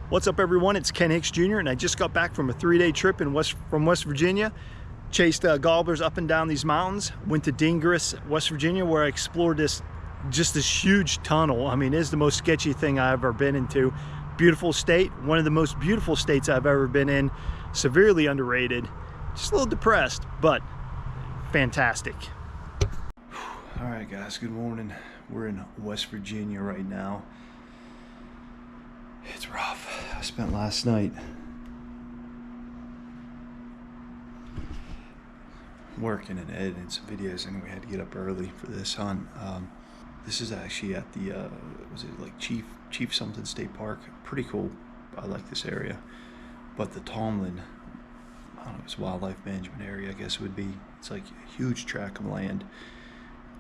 What's up, everyone? It's Ken Hicks Jr. and I just got back from a 3-day trip from West Virginia. Chased gobblers up and down these mountains. Went to Dingress, West Virginia, where I explored this huge tunnel. I mean, it is the most sketchy thing I've ever been into. Beautiful state, one of the most beautiful states I've ever been in. Severely underrated. Just a little depressed, but fantastic. All right, guys, good morning. We're in West Virginia right now. It's rough. I spent last night working and editing some videos, and we had to get up early for this hunt. This is actually at the was it like Chief something State Park? Pretty cool. I like this area. But the Tomlin, I don't know, it's wildlife management area, I guess it would be. It's like a huge tract of land.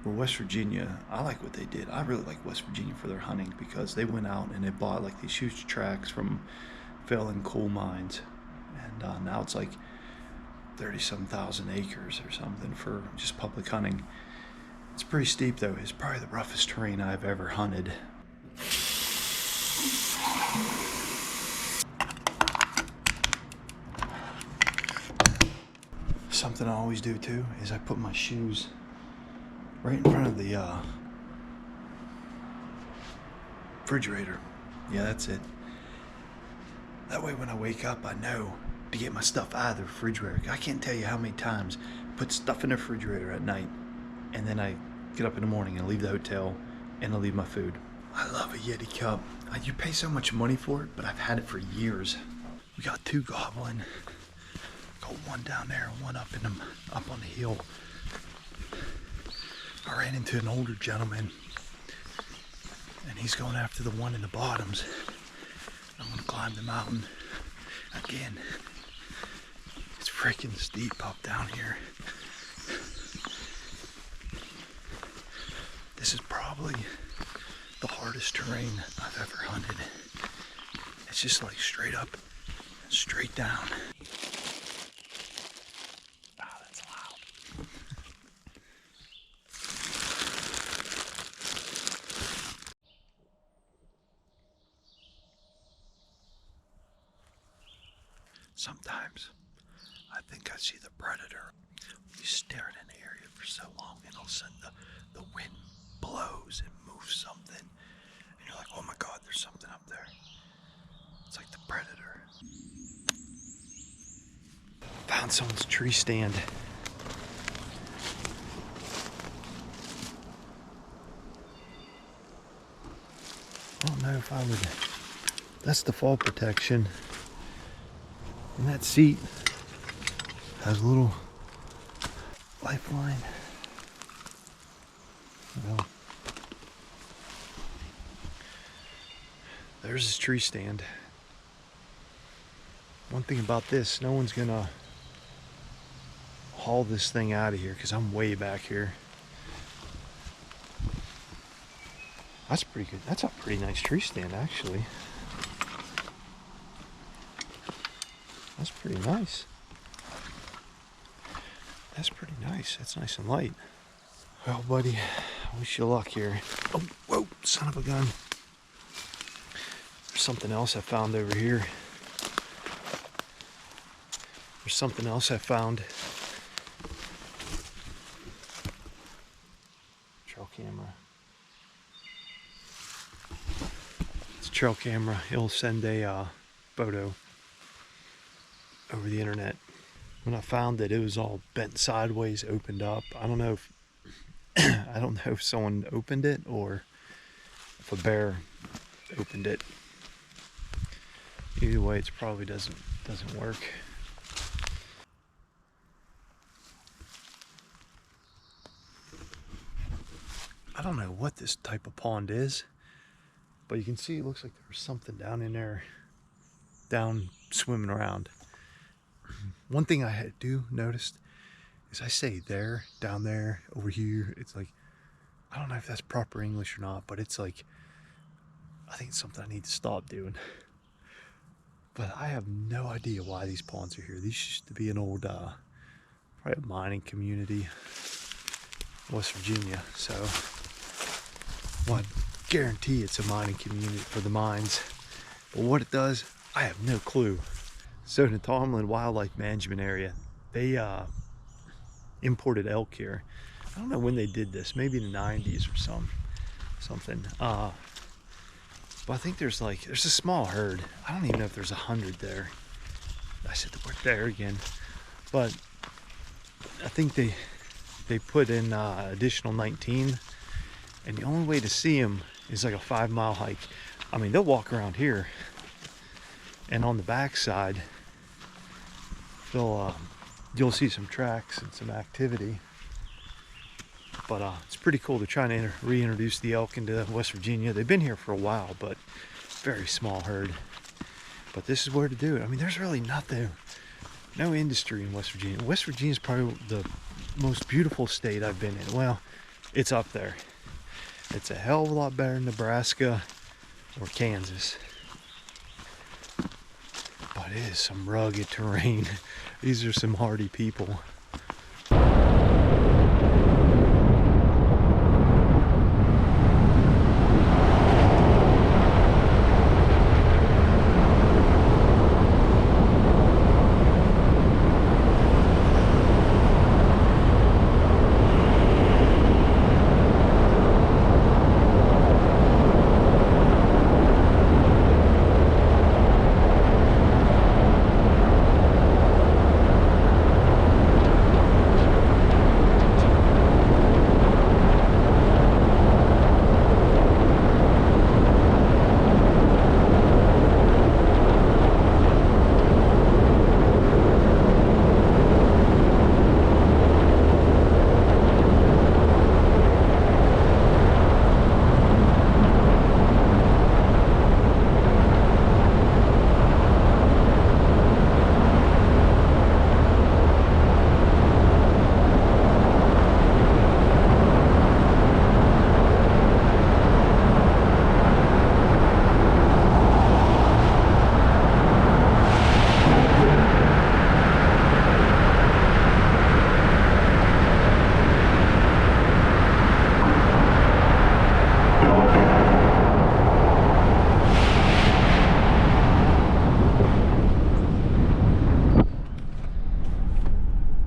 Where West Virginia, I like what they did. I really like West Virginia for their hunting, because they went out and they bought like these huge tracts from failing coal mines, and now it's like 30-some thousand acres or something for just public hunting. It's pretty steep though. It's probably the roughest terrain I've ever hunted. Something I always do too is I put my shoes right in front of the refrigerator. Yeah, that's it. That way when I wake up, I know to get my stuff out of the refrigerator. I can't tell you how many times I put stuff in the refrigerator at night, and then I get up in the morning and leave the hotel and I leave my food. I love a Yeti cup. You pay so much money for it, but I've had it for years. We got 2 gobbling. Got one down there and one up on the hill. I ran into an older gentleman, and he's going after the one in the bottoms. I'm gonna climb the mountain again. It's freaking steep up down here. This is probably the hardest terrain I've ever hunted. It's just like straight up and straight down. Sometimes I think I see the predator. You stare at an area for so long, and all of a sudden the wind blows and moves something, and you're like, oh my God, there's something up there. It's like the predator. Found someone's tree stand. I don't know if I would. That's the fall protection. And that seat has a little lifeline. Well, there's this tree stand. One thing about this, no one's gonna haul this thing out of here because I'm way back here. That's pretty good. That's a pretty nice tree stand, actually. That's pretty nice. That's pretty nice. That's nice and light. Well, buddy, I wish you luck here. Oh, whoa, son of a gun. There's something else I found over here. There's something else I found. Trail camera. It's a trail camera. It'll send a photo over the internet. When I found it, it was all bent sideways, opened up. I don't know if I don't know if someone opened it or if a bear opened it. Either way, it probably doesn't work. I don't know what this type of pond is, but you can see it looks like there's something down in there, down swimming around. One thing I do notice is I say there, down there, over here. It's like, I don't know if that's proper English or not, but it's like, I think it's something I need to stop doing. But I have no idea why these ponds are here. These used to be an old, probably a mining community, West Virginia. So, well, I guarantee it's a mining community for the mines. But what it does, I have no clue. So the Tomlin Wildlife Management Area, they imported elk here. I don't know when they did this, maybe in the 90s or something. But I think there's a small herd. I don't even know if there's 100 there. I said the word there again. But I think they put in additional 19, and the only way to see them is like a 5-mile hike. I mean, they'll walk around here, and on the backside, you'll see some tracks and some activity. But it's pretty cool. They're trying to reintroduce the elk into West Virginia. They've been here for a while, but very small herd. But this is where to do it. I mean, there's really nothing, no industry in West Virginia. West Virginia is probably the most beautiful state I've been in. Well, it's up there. It's a hell of a lot better than Nebraska or Kansas. But it is some rugged terrain. These are some hardy people.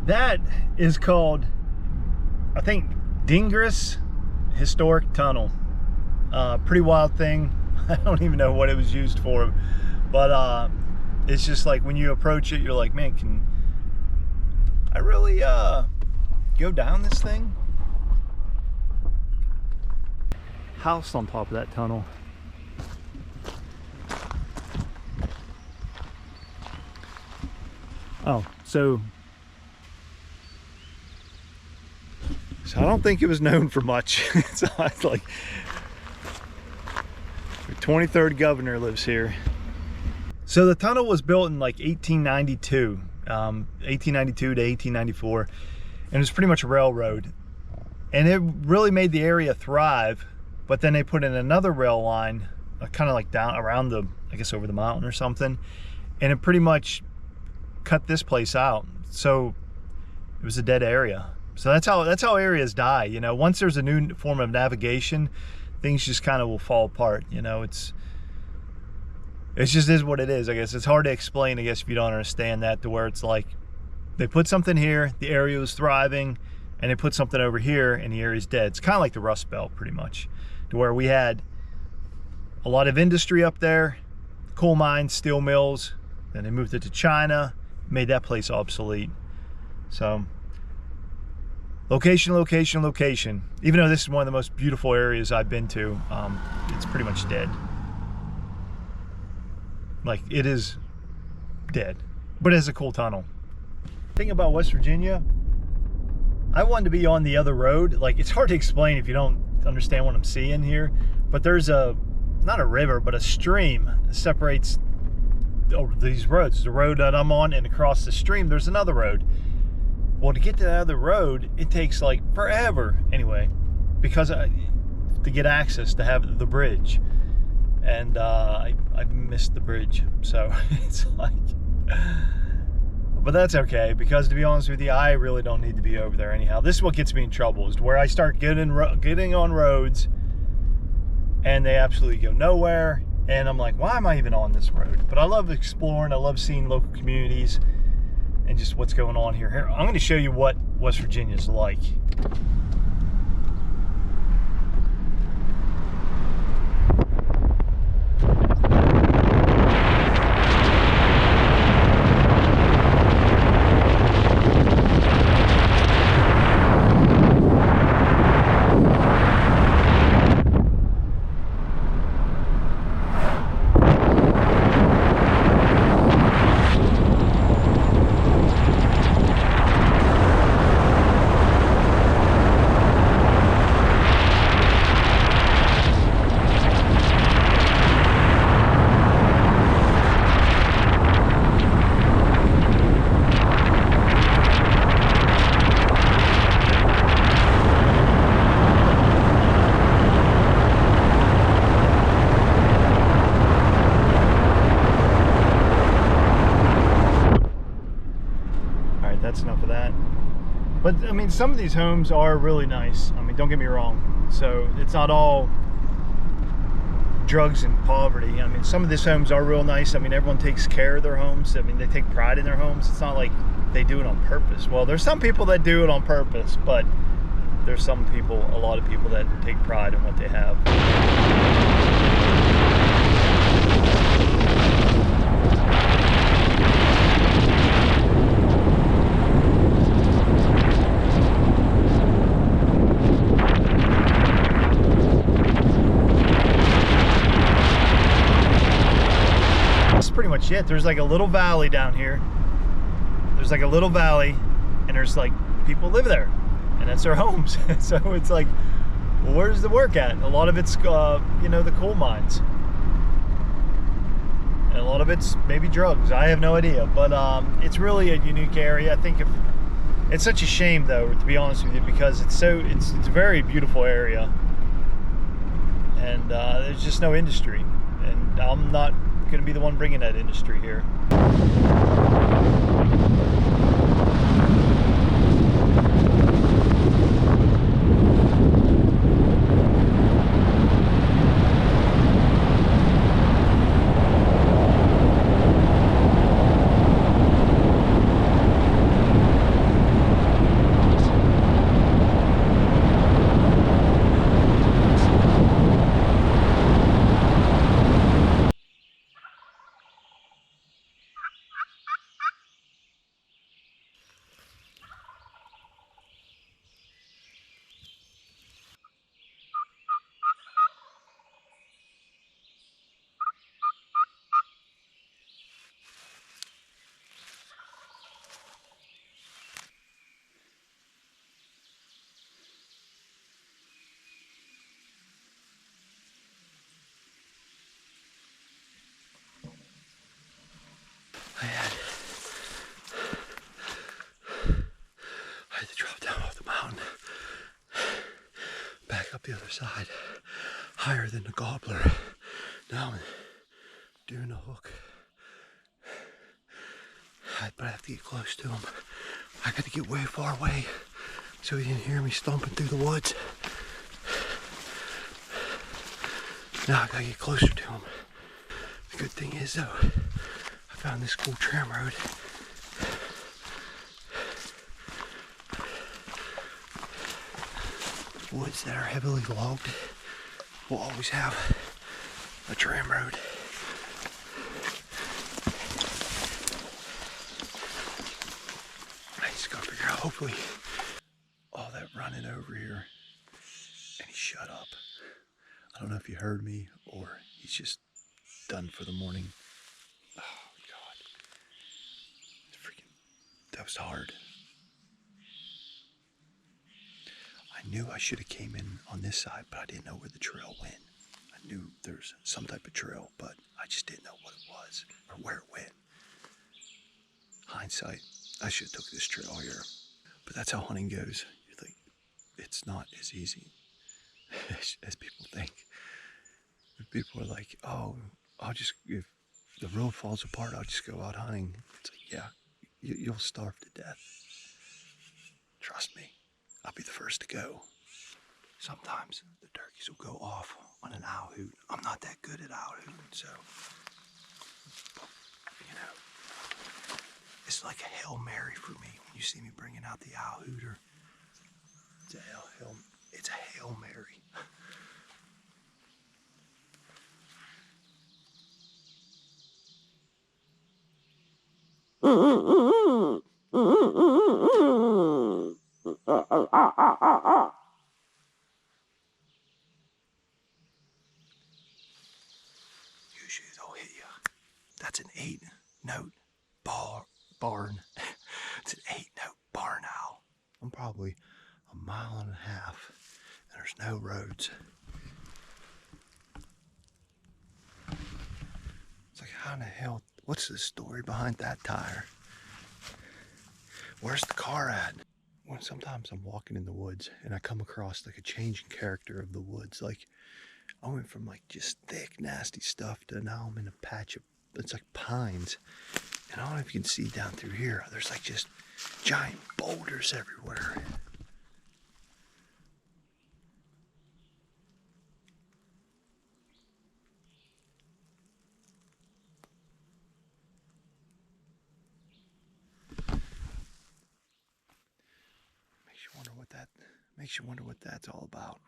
That is called, I think, Dingress Historic Tunnel. Pretty wild thing. I don't even know what it was used for, but it's just like when you approach it, you're like, man, can I really go down this thing? House on top of that tunnel. Oh, so I don't think it was known for much. It's like the 23rd governor lives here. So the tunnel was built in like 1892 to 1894, and it was pretty much a railroad, and it really made the area thrive. But then they put in another rail line, kind of like down around the, I guess, over the mountain or something, and it pretty much cut this place out. So it was a dead area. So that's how areas die, you know. Once there's a new form of navigation, things just kind of will fall apart, you know. It just is what it is, I guess. It's hard to explain, I guess, if you don't understand that, to where it's like they put something here, the area was thriving, and they put something over here and the area's dead. It's kind of like the Rust Belt, pretty much, to where we had a lot of industry up there, coal mines, steel mills, then they moved it to China, made that place obsolete. So location, location, location. Even though this is one of the most beautiful areas I've been to, it's pretty much dead. Like, it is dead, but it's a cool tunnel. Thing about West Virginia, I wanted to be on the other road. Like, it's hard to explain if you don't understand what I'm seeing here, but there's not a river, but a stream that separates over these roads. The road that I'm on, and across the stream, there's another road. Well, to get to the other road, it takes like forever anyway, because to get access, to have the bridge. And I missed the bridge, so it's like, but that's okay, because to be honest with you, I really don't need to be over there anyhow. This is what gets me in trouble, is where I start getting on roads and they absolutely go nowhere, And I'm like, why am I even on this road? But I love exploring. I love seeing local communities and just what's going on here. Here, I'm going to show you what West Virginia is like. That's enough of that. But I mean, some of these homes are really nice. I mean, don't get me wrong. So it's not all drugs and poverty. I mean, some of these homes are real nice. I mean, everyone takes care of their homes. I mean, they take pride in their homes. It's not like they do it on purpose. Well, there's some people that do it on purpose, but there's some people, a lot of people that take pride in what they have. Pretty much it. There's like a little valley down here. There's like a little valley, and there's like people live there, and that's their homes. So it's like, well, where's the work at? A lot of it's you know, the coal mines, and a lot of it's maybe drugs. I have no idea, but it's really a unique area. I think it's such a shame, though, to be honest with you, because it's a very beautiful area, and there's just no industry, and I'm not going to be the one bringing that industry here. I had to drop down off the mountain, back up the other side, higher than the gobbler. Now I'm doing the hook. But I have to get close to him. I got to get way far away so he didn't hear me stomping through the woods. Now I gotta get closer to him. The good thing is, though, I found this cool tram road. Woods that are heavily logged will always have a tram road. I just gotta figure out, hopefully, all that running over here, and he shut up. I don't know if you heard me or he's just done for the morning. Oh God, that was hard. I knew I should have came in on this side, but I didn't know where the trail went. I knew there's some type of trail, but I just didn't know what it was or where it went. Hindsight, I should have took this trail here. But that's how hunting goes. You think it's not as easy as people think. People are like, oh, if the road falls apart, I'll just go out hunting. It's like, yeah, you'll starve to death. Trust me, I'll be the first to go. sometimes the turkeys will go off on an owl hoot. I'm not that good at owl hooting, so, you know, it's like a Hail Mary for me when you see me bringing out the owl hooter. It's a Hail Mary. Usually they'll hit you. That's an 8-note barn. It's an 8-note barn owl. I'm probably a mile and a half, and there's no roads. It's like, how in the hell, what's the story behind that tire? Where's the car at? When sometimes I'm walking in the woods and I come across like a changing character of the woods. Like, I went from like just thick, nasty stuff to now I'm in a patch of, it's like pines. And I don't know if you can see down through here, there's like just giant boulders everywhere. Makes you wonder what that's all about.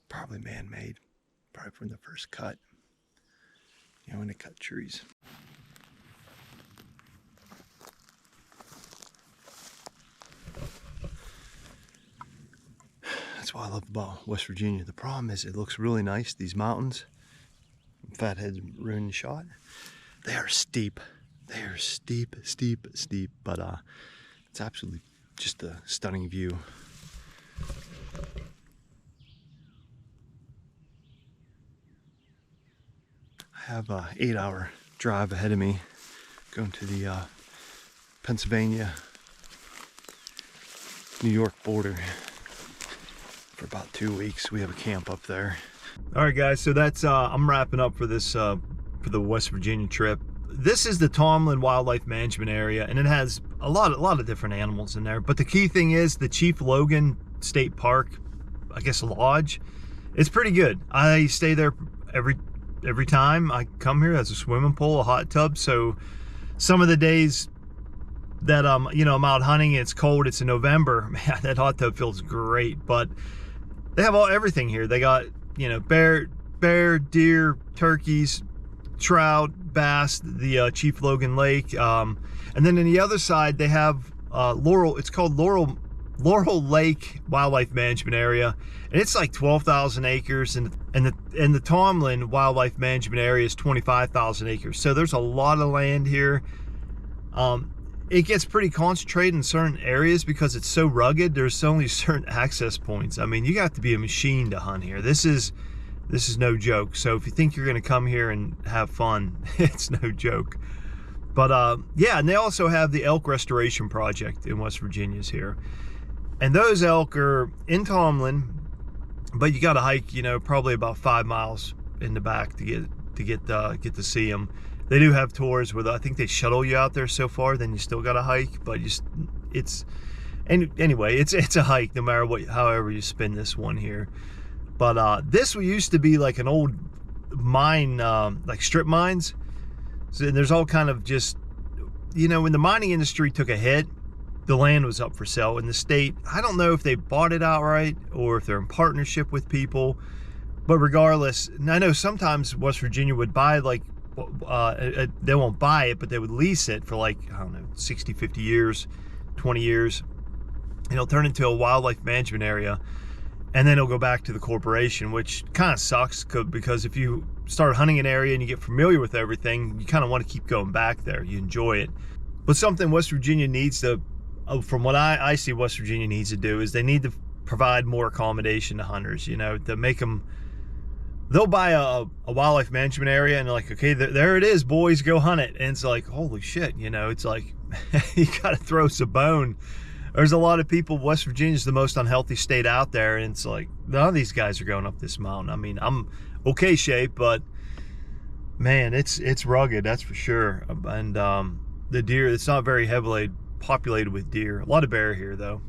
Probably man-made, probably from the first cut. You know, when they cut trees. That's what I love about West Virginia. The problem is it looks really nice, these mountains. Fathead's ruined the shot. They are steep. They are steep, steep, steep, but it's absolutely just a stunning view. I have an 8-hour drive ahead of me going to the Pennsylvania, New York border for about 2 weeks. We have a camp up there. All right, guys, so that's I'm wrapping up for this for the West Virginia trip. This is the Tomlin Wildlife Management Area, and it has a lot of different animals in there. But the key thing is the Chief Logan State Park, I guess, lodge. It's pretty good. I stay there every time I come here. There's a swimming pool, a hot tub. So some of the days that I'm out hunting, it's cold, it's in November, man, that hot tub feels great. But they have everything here. They got, bear, deer, turkeys, trout, bass, the Chief Logan Lake, and then on the other side they have Laurel. It's called Laurel Lake Wildlife Management Area, and it's like 12,000 acres, and the Tomlin Wildlife Management Area is 25,000 acres. So there's a lot of land here. It gets pretty concentrated in certain areas because it's so rugged. There's only certain access points. I mean, you got to be a machine to hunt here. This is no joke. So if you think you're going to come here and have fun, it's no joke. But yeah, and they also have the elk restoration project in West Virginia's here. And those elk are in Tomlin, but you got to hike, probably about 5 miles in the back to get to see them. They do have tours where I think they shuttle you out there so far, then you still got to hike, but anyway, it's a hike no matter however you spin this one here. But this used to be like an old mine, like strip mines. So there's all kind of just, when the mining industry took a hit, the land was up for sale in the state. I don't know if they bought it outright or if they're in partnership with people. But regardless, I know sometimes West Virginia would buy, like, they won't buy it, but they would lease it for like, I don't know, 60, 50 years, 20 years. And it'll turn into a wildlife management area. And then it'll go back to the corporation, which kind of sucks because if you start hunting an area and you get familiar with everything, you kind of want to keep going back there. You enjoy it. But something West Virginia needs to, from what I see West Virginia needs to do, is they need to provide more accommodation to hunters, to make them, they'll buy a wildlife management area and they're like, okay, there it is, boys, go hunt it. And it's like, holy shit, it's like, you got to throw some bone. There's a lot of people, West Virginia's the most unhealthy state out there, and it's like, none of these guys are going up this mountain. I mean, I'm okay shape, but man, it's rugged, that's for sure. And the deer, it's not very heavily populated with deer. A lot of bear here, though.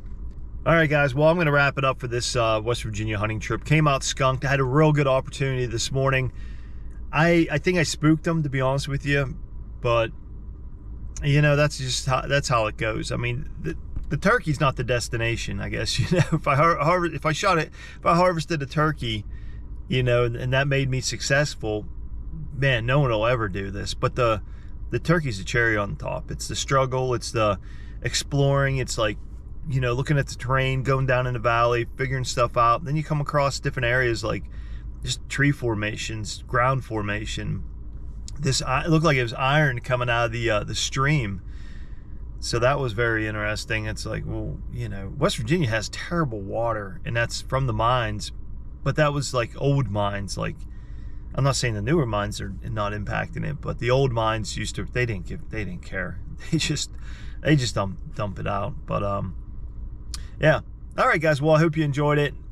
All right, guys. Well, I'm going to wrap it up for this West Virginia hunting trip. Came out skunked. I had a real good opportunity this morning. I think I spooked them, to be honest with you, but you know, that's how it goes. I mean, the turkey's not the destination, I guess. You know, if I harvested a turkey, you know, and that made me successful, man, no one will ever do this. But the turkey's the cherry on top. It's the struggle. It's the exploring. It's like, you know, looking at the terrain, going down in the valley, figuring stuff out. Then you come across different areas like just tree formations, ground formation. It looked like it was iron coming out of the stream. So that was very interesting. It's like, well, you know, West Virginia has terrible water, and that's from the mines, but that was like old mines. Like, I'm not saying the newer mines are not impacting it, but the old mines they didn't care. They just dump it out. But yeah. All right, guys. Well, I hope you enjoyed it.